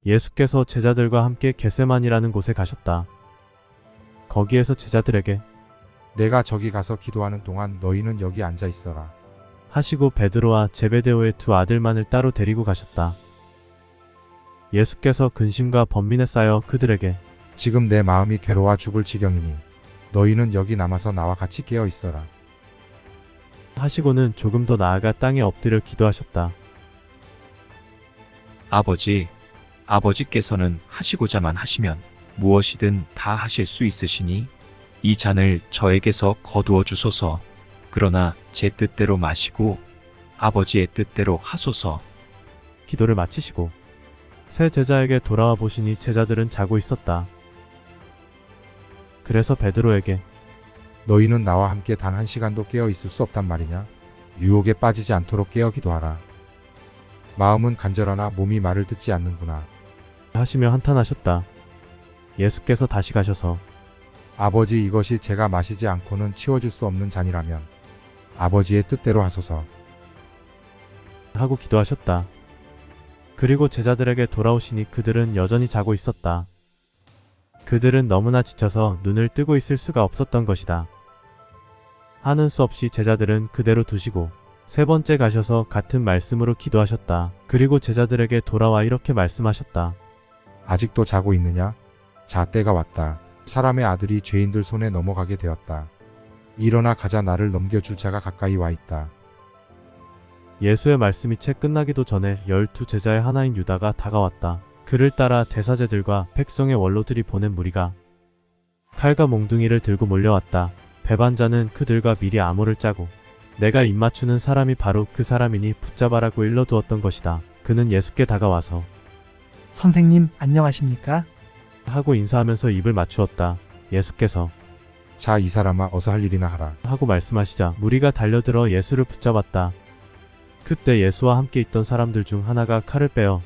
예수께서 제자들과 함께 겟세마니라는 곳에 가셨다. 거기에서 제자들에게 내가 저기 가서 기도하는 동안 너희는 여기 앉아 있어라. 하시고 베드로와 제베데오의 두 아들만을 따로 데리고 가셨다. 예수께서 근심과 번민에 쌓여 그들에게 지금 내 마음이 괴로워 죽을 지경이니 너희는 여기 남아서 나와 같이 깨어 있어라. 하시고는 조금 더 나아가 땅에 엎드려 기도하셨다. 아버지, 아버지께서는 하시고자만 하시면 무엇이든 다 하실 수 있으시니 이 잔을 저에게서 거두어 주소서. 그러나 제 뜻대로 마시고 아버지의 뜻대로 하소서. 기도를 마치시고 세 제자에게 돌아와 보시니 제자들은 자고 있었다. 그래서 베드로에게 너희는 나와 함께 단 한 시간도 깨어 있을 수 없단 말이냐? 유혹에 빠지지 않도록 깨어 기도하라. 마음은 간절하나 몸이 말을 듣지 않는구나. 하시며 한탄하셨다. 예수께서 다시 가셔서 아버지, 이것이 제가 마시지 않고는 치워줄 수 없는 잔이라면 아버지의 뜻대로 하소서. 하고 기도하셨다. 그리고 제자들에게 돌아오시니 그들은 여전히 자고 있었다. 그들은 너무나 지쳐서 눈을 뜨고 있을 수가 없었던 것이다. 하는 수 없이 제자들은 그대로 두시고 세 번째 가셔서 같은 말씀으로 기도하셨다. 그리고 제자들에게 돌아와 이렇게 말씀하셨다. 아직도 자고 있느냐? 자, 때가 왔다. 사람의 아들이 죄인들 손에 넘어가게 되었다. 일어나 가자. 나를 넘겨줄 자가 가까이 와 있다. 예수의 말씀이 채 끝나기도 전에 12 제자의 하나인 유다가 다가왔다. 그를 따라 대사제들과 백성의 원로들이 보낸 무리가 칼과 몽둥이를 들고 몰려왔다. 배반자는 그들과 미리 암호를 짜고 내가 입맞추는 사람이 바로 그 사람이니 붙잡아라고 일러두었던 것이다. 그는 예수께 다가와서 선생님, 안녕하십니까? 하고 인사하면서 입을 맞추었다. 예수께서 자, 이 사람아, 어서 할 일이나 하라. 하고 말씀하시자 무리가 달려들어 예수를 붙잡았다. 그때 예수와 함께 있던 사람들 중 하나가 칼을 빼어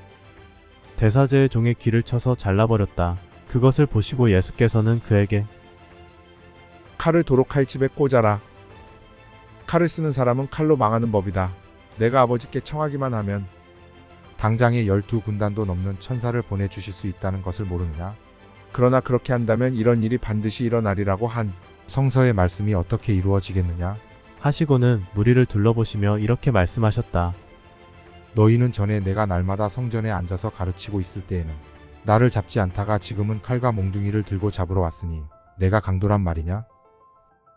대사제의 종의 귀를 쳐서 잘라버렸다. 그것을 보시고 예수께서는 그에게 칼을 도로 칼집에 꽂아라. 칼을 쓰는 사람은 칼로 망하는 법이다. 내가 아버지께 청하기만 하면 당장에 12군단도 넘는 천사를 보내주실 수 있다는 것을 모르느냐? 그러나 그렇게 한다면 이런 일이 반드시 일어나리라고 한 성서의 말씀이 어떻게 이루어지겠느냐? 하시고는 무리를 둘러보시며 이렇게 말씀하셨다. 너희는 전에 내가 날마다 성전에 앉아서 가르치고 있을 때에는 나를 잡지 않다가 지금은 칼과 몽둥이를 들고 잡으러 왔으니 내가 강도란 말이냐?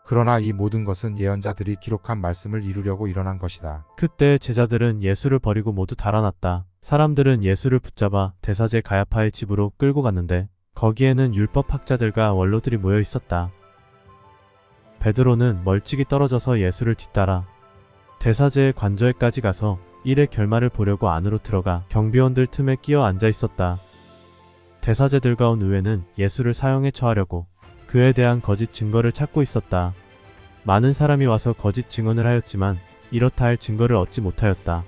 그러나 이 모든 것은 예언자들이 기록한 말씀을 이루려고 일어난 것이다. 그때 제자들은 예수를 버리고 모두 달아났다. 사람들은 예수를 붙잡아 대사제 가야파의 집으로 끌고 갔는데 거기에는 율법학자들과 원로들이 모여 있었다. 베드로는 멀찍이 떨어져서 예수를 뒤따라 대사제의 관저에까지 가서 일의 결말을 보려고 안으로 들어가 경비원들 틈에 끼어 앉아 있었다. 대사제들과 온 의회는 예수를 사형에 처하려고 그에 대한 거짓 증거를 찾고 있었다. 많은 사람이 와서 거짓 증언을 하였지만 이렇다 할 증거를 얻지 못하였다.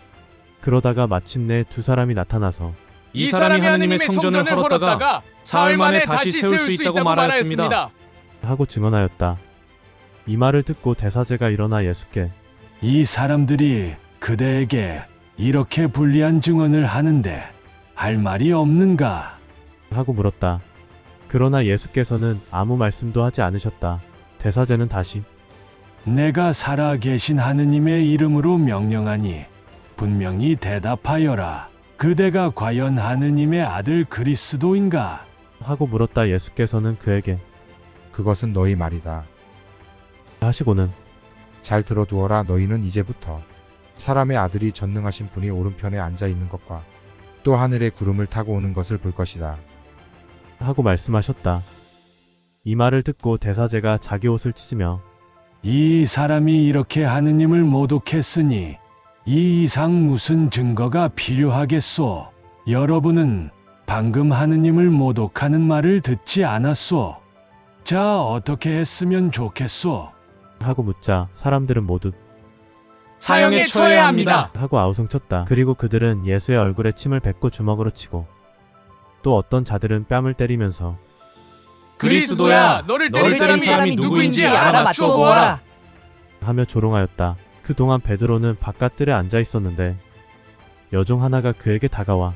그러다가 마침내 두 사람이 나타나서 이 사람이 하느님의 성전을 헐었다가 사흘 만에 다시 세울 수 있다고 말하였습니다. 하고 증언하였다. 이 말을 듣고 대사제가 일어나 예수께 이 사람들이 그대에게 이렇게 불리한 증언을 하는데 할 말이 없는가? 하고 물었다. 그러나 예수께서는 아무 말씀도 하지 않으셨다. 대사제는 다시 내가 살아계신 하느님의 이름으로 명령하니 분명히 대답하여라. 그대가 과연 하느님의 아들 그리스도인가? 하고 물었다. 예수께서는 그에게 그것은 너희 말이다. 하시고는 잘 들어두어라. 너희는 이제부터 사람의 아들이 전능하신 분이 오른편에 앉아 있는 것과 또 하늘의 구름을 타고 오는 것을 볼 것이다. 하고 말씀하셨다. 이 말을 듣고 대사제가 자기 옷을 찢으며 이 사람이 이렇게 하느님을 모독했으니 이 이상 무슨 증거가 필요하겠소? 여러분은 방금 하느님을 모독하는 말을 듣지 않았소? 자, 어떻게 했으면 좋겠소? 하고 묻자 사람들은 모두 사형에 처해야 합니다. 하고 아우성쳤다. 그리고 그들은 예수의 얼굴에 침을 뱉고 주먹으로 치고 또 어떤 자들은 뺨을 때리면서 그리스도야, 너를 때린 사람이 누구인지 알아맞혀 보아라. 하며 조롱하였다. 그동안 베드로는 바깥들에 앉아 있었는데 여종 하나가 그에게 다가와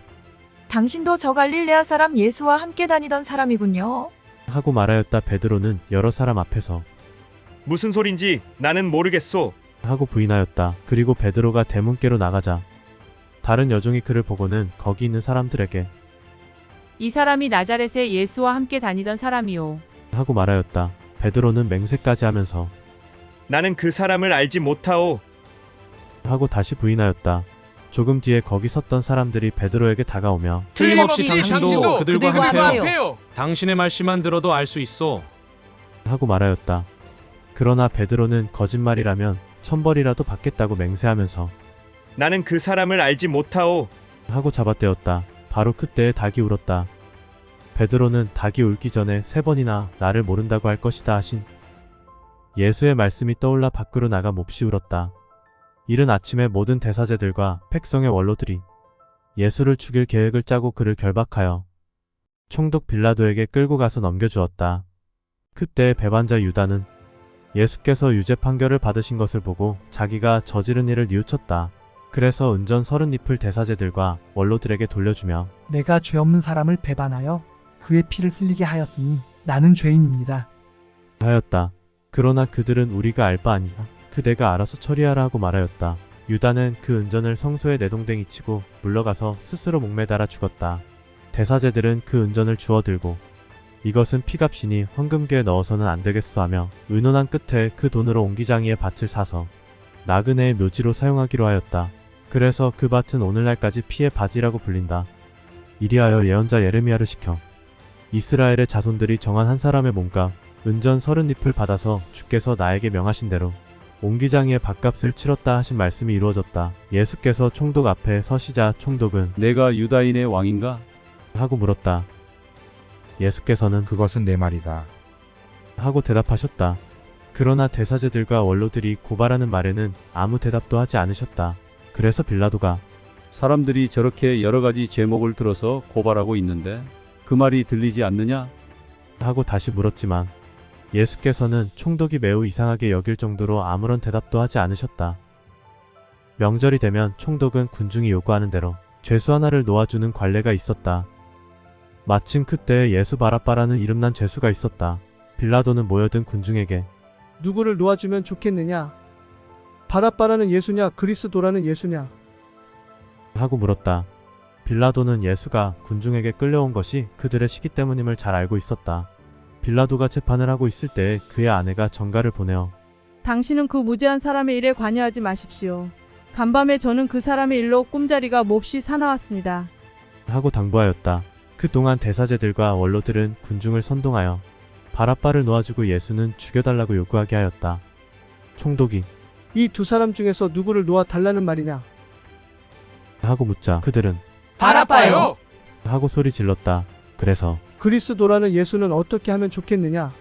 당신도 저 갈릴레아 사람 예수와 함께 다니던 사람이군요. 하고 말하였다. 베드로는 여러 사람 앞에서 무슨 소린지 나는 모르겠소. 하고 부인하였다. 그리고 베드로가 대문께로 나가자 다른 여종이 그를 보고는 거기 있는 사람들에게 이 사람이 나자렛의 예수와 함께 다니던 사람이요. 하고 말하였다. 베드로는 맹세까지 하면서 나는 그 사람을 알지 못하오. 하고 다시 부인하였다. 조금 뒤에 거기 섰던 사람들이 베드로에게 다가오며 틀림없이 당신도 그들과 함께요. 함께요. 당신의 말씀만 들어도 알 수 있어. 하고 말하였다. 그러나 베드로는 거짓말이라면 천벌이라도 받겠다고 맹세하면서 나는 그 사람을 알지 못하오. 하고 잡아떼었다. 바로 그때에 닭이 울었다. 베드로는 닭이 울기 전에 3번이나 나를 모른다고 할 것이다 하신 예수의 말씀이 떠올라 밖으로 나가 몹시 울었다. 이른 아침에 모든 대사제들과 백성의 원로들이 예수를 죽일 계획을 짜고 그를 결박하여 총독 빌라도에게 끌고 가서 넘겨주었다. 그때 배반자 유다는 예수께서 유죄 판결을 받으신 것을 보고 자기가 저지른 일을 뉘우쳤다. 그래서 은전 30잎을 대사제들과 원로들에게 돌려주며 내가 죄 없는 사람을 배반하여 그의 피를 흘리게 하였으니 나는 죄인입니다. 하였다. 그러나 그들은 우리가 알 바 아니라 그대가 알아서 처리하라 하고 말하였다. 유다는 그 은전을 성소에 내동댕이 치고 물러가서 스스로 목매달아 죽었다. 대사제들은 그 은전을 주워들고 이것은 피값이니 헌금계에 넣어서는 안 되겠소 하며 의논한 끝에 그 돈으로 옹기장이의 밭을 사서 나그네의 묘지로 사용하기로 하였다. 그래서 그 밭은 오늘날까지 피의 바지라고 불린다. 이리하여 예언자 예레미야를 시켜 이스라엘의 자손들이 정한 한 사람의 몸값 은전 30잎을 받아서 주께서 나에게 명하신 대로 옹기장이의 밭값을 치렀다 하신 말씀이 이루어졌다. 예수께서 총독 앞에 서시자 총독은 내가 유다인의 왕인가? 하고 물었다. 예수께서는 그것은 내 말이다. 하고 대답하셨다. 그러나 대사제들과 원로들이 고발하는 말에는 아무 대답도 하지 않으셨다. 그래서 빌라도가 사람들이 저렇게 여러 가지 제목을 들어서 고발하고 있는데 그 말이 들리지 않느냐? 하고 다시 물었지만 예수께서는 총독이 매우 이상하게 여길 정도로 아무런 대답도 하지 않으셨다. 명절이 되면 총독은 군중이 요구하는 대로 죄수 하나를 놓아주는 관례가 있었다. 마침 그때 예수 바라바라는 이름난 죄수가 있었다. 빌라도는 모여든 군중에게 누구를 놓아주면 좋겠느냐? 바라바라는 예수냐 그리스도라는 예수냐? 하고 물었다. 빌라도는 예수가 군중에게 끌려온 것이 그들의 시기 때문임을 잘 알고 있었다. 빌라도가 재판을 하고 있을 때 그의 아내가 전가를 보내어 당신은 그 무죄한 사람의 일에 관여하지 마십시오. 간밤에 저는 그 사람의 일로 꿈자리가 몹시 사나웠습니다. 하고 당부하였다. 그동안 대사제들과 원로들은 군중을 선동하여 바라바를 놓아주고 예수는 죽여달라고 요구하게 하였다. 총독이 이 두 사람 중에서 누구를 놓아 달라는 말이냐? 하고 묻자 그들은 바라바요! 하고 소리 질렀다. 그래서 그리스도라는 예수는 어떻게 하면 좋겠느냐?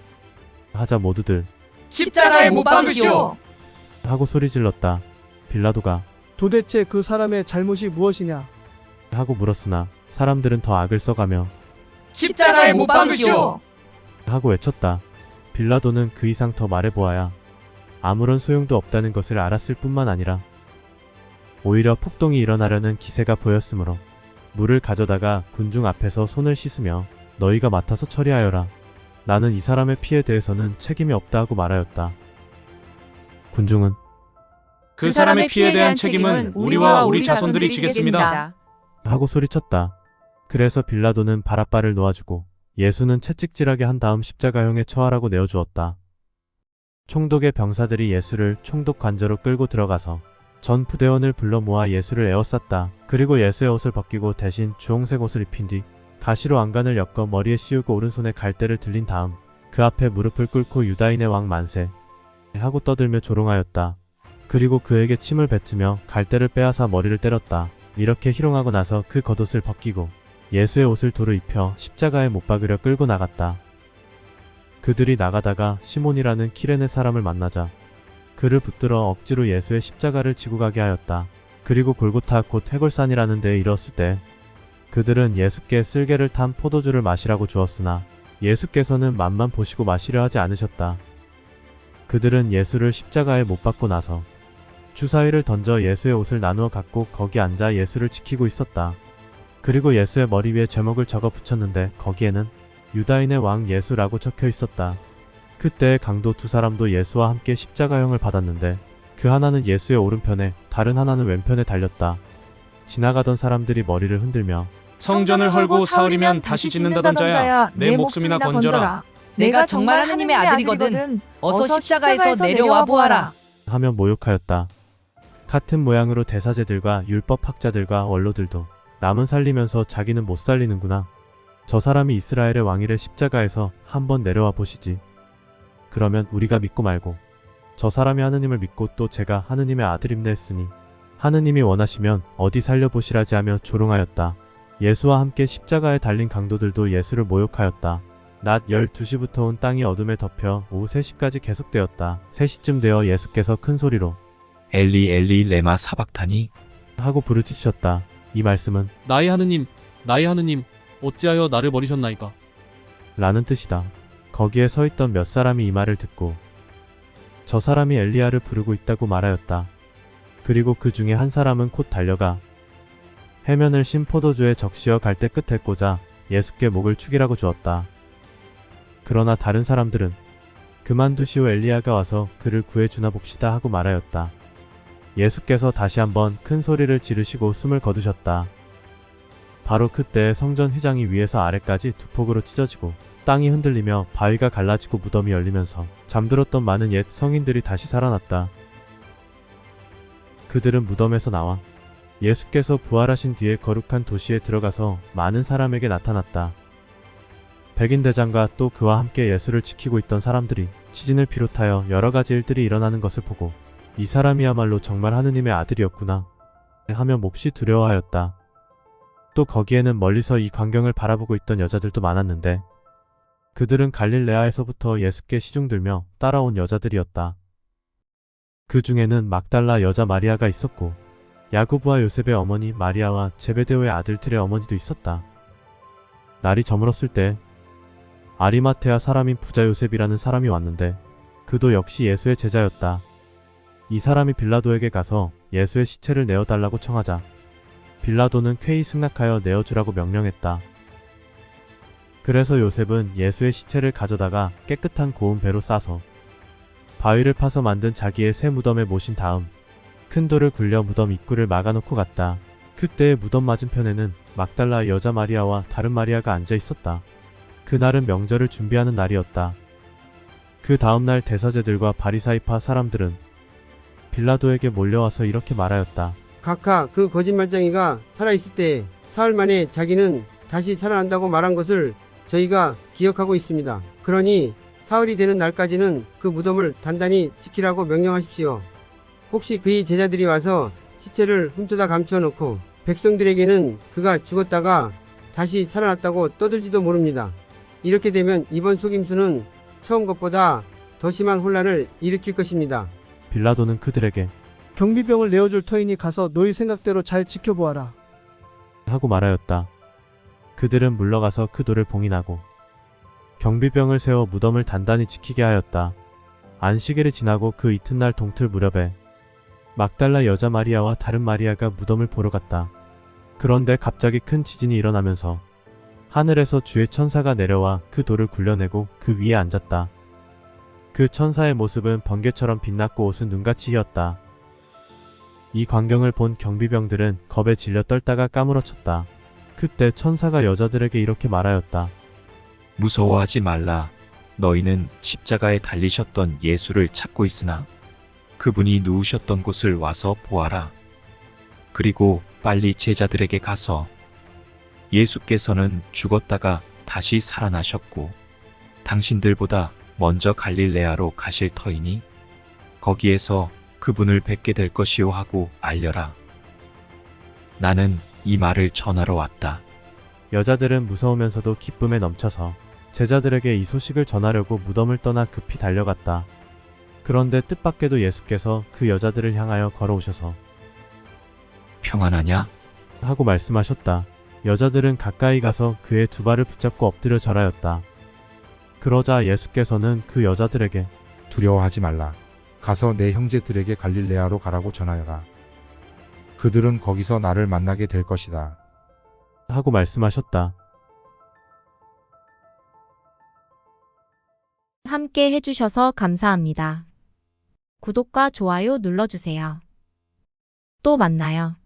하자 모두들 십자가에 못 박으시오! 하고 소리 질렀다. 빌라도가 도대체 그 사람의 잘못이 무엇이냐? 하고 물었으나 사람들은 더 악을 써가며 십자가에 못 박으시오! 하고 외쳤다. 빌라도는 그 이상 더 말해보아야 아무런 소용도 없다는 것을 알았을 뿐만 아니라 오히려 폭동이 일어나려는 기세가 보였으므로 물을 가져다가 군중 앞에서 손을 씻으며 너희가 맡아서 처리하여라. 나는 이 사람의 피에 대해서는 책임이 없다 하고 말하였다. 군중은 그 사람의 피에 대한 책임은 우리와 우리 자손들이 지겠습니다. 하고 소리쳤다. 그래서 빌라도는 바라바를 놓아주고 예수는 채찍질하게 한 다음 십자가형에 처하라고 내어주었다. 총독의 병사들이 예수를 총독 관저로 끌고 들어가서 전 부대원을 불러 모아 예수를 에워쌌다. 그리고 예수의 옷을 벗기고 대신 주홍색 옷을 입힌 뒤 가시로 안간을 엮어 머리에 씌우고 오른손에 갈대를 들린 다음 그 앞에 무릎을 꿇고 유다인의 왕 만세 하고 떠들며 조롱하였다. 그리고 그에게 침을 뱉으며 갈대를 빼앗아 머리를 때렸다. 이렇게 희롱하고 나서 그 겉옷을 벗기고 예수의 옷을 도로 입혀 십자가에 못 박으려 끌고 나갔다. 그들이 나가다가 시몬이라는 키레네 사람을 만나자 그를 붙들어 억지로 예수의 십자가를 지고 가게 하였다. 그리고 골고타 곧 해골산이라는 데에 이르렀을 때 그들은 예수께 쓸개를 탄 포도주를 마시라고 주었으나 예수께서는 맛만 보시고 마시려 하지 않으셨다. 그들은 예수를 십자가에 못 박고 나서 주사위를 던져 예수의 옷을 나누어 갖고 거기 앉아 예수를 지키고 있었다. 그리고 예수의 머리 위에 제목을 적어 붙였는데 거기에는 유다인의 왕 예수라고 적혀 있었다. 그때 강도 두 사람도 예수와 함께 십자가형을 받았는데 그 하나는 예수의 오른편에 다른 하나는 왼편에 달렸다. 지나가던 사람들이 머리를 흔들며 성전을 헐고 사흘이면 다시 짓는다던 자야, 내 목숨이나 건져라. 내가 정말 하느님의 아들이거든. 어서 십자가에서 내려와 보아라. 하며 모욕하였다. 같은 모양으로 대사제들과 율법학자들과 원로들도 남은 살리면서 자기는 못 살리는구나. 저 사람이 이스라엘의 왕이래. 십자가에서 한번 내려와 보시지. 그러면 우리가 믿고 말고 저 사람이 하느님을 믿고 또 제가 하느님의 아들임내 했으니 하느님이 원하시면 어디 살려보시라지 하며 조롱하였다. 예수와 함께 십자가에 달린 강도들도 예수를 모욕하였다. 낮 12시부터 온 땅이 어둠에 덮여 오후 3시까지 계속되었다. 3시쯤 되어 예수께서 큰 소리로 엘리 엘리 레마 사박타니 하고 부르짖으셨다. 이 말씀은 나의 하느님, 나의 하느님, 어찌하여 나를 버리셨나이까? 라는 뜻이다. 거기에 서 있던 몇 사람이 이 말을 듣고 저 사람이 엘리야를 부르고 있다고 말하였다. 그리고 그 중에 한 사람은 곧 달려가 해면을 신 포도주에 적시어 갈대 끝에 꽂아 예수께 목을 축이라고 주었다. 그러나 다른 사람들은 그만두시오, 엘리야가 와서 그를 구해주나 봅시다 하고 말하였다. 예수께서 다시 한번 큰 소리를 지르시고 숨을 거두셨다. 바로 그때 성전 휘장이 위에서 아래까지 두 폭으로 찢어지고 땅이 흔들리며 바위가 갈라지고 무덤이 열리면서 잠들었던 많은 옛 성인들이 다시 살아났다. 그들은 무덤에서 나와 예수께서 부활하신 뒤에 거룩한 도시에 들어가서 많은 사람에게 나타났다. 백인 대장과 또 그와 함께 예수를 지키고 있던 사람들이 지진을 비롯하여 여러 가지 일들이 일어나는 것을 보고 이 사람이야말로 정말 하느님의 아들이었구나 하며 몹시 두려워하였다. 또 거기에는 멀리서 이 광경을 바라보고 있던 여자들도 많았는데 그들은 갈릴레아에서부터 예수께 시중들며 따라온 여자들이었다. 그 중에는 막달라 여자 마리아가 있었고 야고보와 요셉의 어머니 마리아와 제베데오의 아들들의 어머니도 있었다. 날이 저물었을 때 아리마테아 사람인 부자 요셉이라는 사람이 왔는데 그도 역시 예수의 제자였다. 이 사람이 빌라도에게 가서 예수의 시체를 내어달라고 청하자 빌라도는 쾌히 승낙하여 내어주라고 명령했다. 그래서 요셉은 예수의 시체를 가져다가 깨끗한 고운 배로 싸서 바위를 파서 만든 자기의 새 무덤에 모신 다음 큰 돌을 굴려 무덤 입구를 막아놓고 갔다. 그때 무덤 맞은편에는 막달라 여자 마리아와 다른 마리아가 앉아 있었다. 그날은 명절을 준비하는 날이었다. 그 다음날 대사제들과 바리사이파 사람들은 빌라도에게 몰려와서 이렇게 말하였다. 각하 그 거짓말쟁이가 살아있을 때 사흘 만에 자기는 다시 살아난다고 말한 것을 저희가 기억하고 있습니다. 그러니 사흘이 되는 날까지는 그 무덤을 단단히 지키라고 명령하십시오. 혹시 그의 제자들이 와서 시체를 훔쳐다 감춰놓고 백성들에게는 그가 죽었다가 다시 살아났다고 떠들지도 모릅니다. 이렇게 되면 이번 속임수는 처음 것보다 더 심한 혼란을 일으킬 것입니다. 빌라도는 그들에게 경비병을 내어줄 터이니 가서 너희 생각대로 잘 지켜보아라 하고 말하였다. 그들은 물러가서 그 돌을 봉인하고 경비병을 세워 무덤을 단단히 지키게 하였다. 안식일이 지나고 그 이튿날 동틀 무렵에 막달라 여자 마리아와 다른 마리아가 무덤을 보러 갔다. 그런데 갑자기 큰 지진이 일어나면서 하늘에서 주의 천사가 내려와 그 돌을 굴려내고 그 위에 앉았다. 그 천사의 모습은 번개처럼 빛났고 옷은 눈같이 희었다. 이 광경을 본 경비병들은 겁에 질려 떨다가 까무러쳤다. 그때 천사가 여자들에게 이렇게 말하였다. 무서워하지 말라. 너희는 십자가에 달리셨던 예수를 찾고 있으나 그분이 누우셨던 곳을 와서 보아라. 그리고 빨리 제자들에게 가서 예수께서는 죽었다가 다시 살아나셨고 당신들보다 먼저 갈릴레아로 가실 터이니 거기에서 그분을 뵙게 될 것이요 하고 알려라. 나는 이 말을 전하러 왔다. 여자들은 무서우면서도 기쁨에 넘쳐서 제자들에게 이 소식을 전하려고 무덤을 떠나 급히 달려갔다. 그런데 뜻밖에도 예수께서 그 여자들을 향하여 걸어오셔서 평안하냐? 하고 말씀하셨다. 여자들은 가까이 가서 그의 두 발을 붙잡고 엎드려 절하였다. 그러자 예수께서는 그 여자들에게 두려워하지 말라. 가서 내 형제들에게 갈릴레아로 가라고 전하여라. 그들은 거기서 나를 만나게 될 것이다. 하고 말씀하셨다. 함께 해주셔서 감사합니다. 구독과 좋아요 눌러주세요. 또 만나요.